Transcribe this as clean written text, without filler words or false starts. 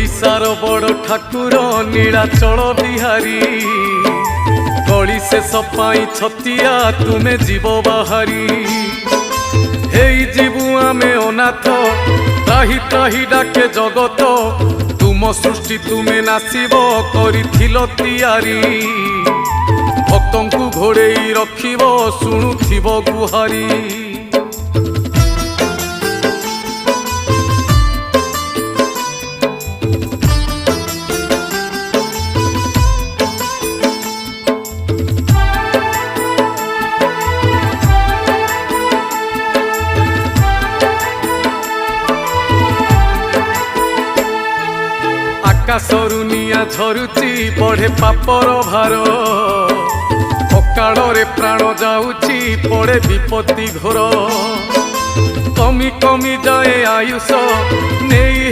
ओडिशार बड़ ठाकुर नीलाचल बिहारी गली से सपाई छतिया तुमे जीव बाहारी हेई जीवु आमे अनाथ त्राही त्राही डाके जगत तुम सृष्टि तुमे नासिब करिथिलो तियारी भक्तंकु घोड़ेई रखिब शुणुथिब गुहारी आकाशरु निया झरुची बढ़े पापर भार अकाଳରେ प्राण जाऊची पड़े विपत्ति घोर कमी कमी जाए आयुष नहीं